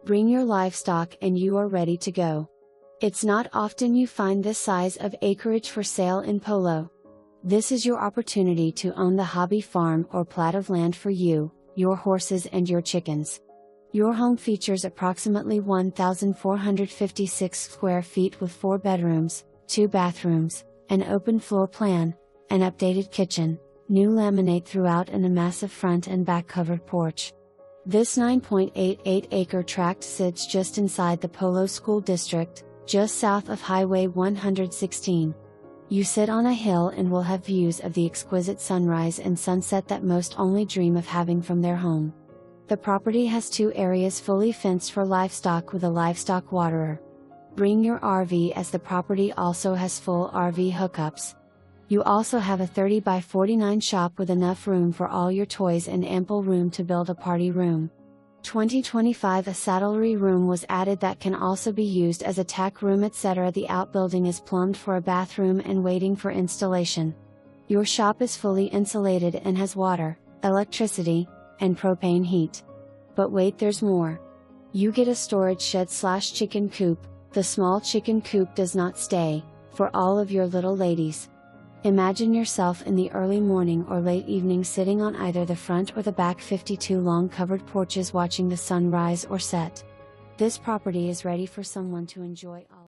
Bring your livestock and you are ready to go. It's not often you find this size of acreage for sale in Polo. This is your opportunity to own the hobby farm or plat of land for you, your horses and your chickens. Your home features approximately 1,456 square feet with 4 bedrooms, 2 bathrooms, an open floor plan, an updated kitchen, new laminate throughout and a massive front and back covered porch. This 9.88-acre tract sits just inside the Polo School District, just south of Highway 116. You sit on a hill and will have views of the exquisite sunrise and sunset that most only dream of having from their home. The property has 2 areas fully fenced for livestock with a livestock waterer. Bring your RV as the property also has full RV hookups. You also have a 30 by 49 shop with enough room for all your toys and ample room to build a party room. 2025 a saddlery room was added that can also be used as a tack room etc. The outbuilding is plumbed for a bathroom and waiting for installation. Your shop is fully insulated and has water, electricity, and propane heat. But wait, there's more. You get a storage shed/chicken coop. The small chicken coop does not stay, for all of your little ladies. Imagine yourself in the early morning or late evening sitting on either the front or the back 52 long covered porches watching the sun rise or set. This property is ready for someone to enjoy all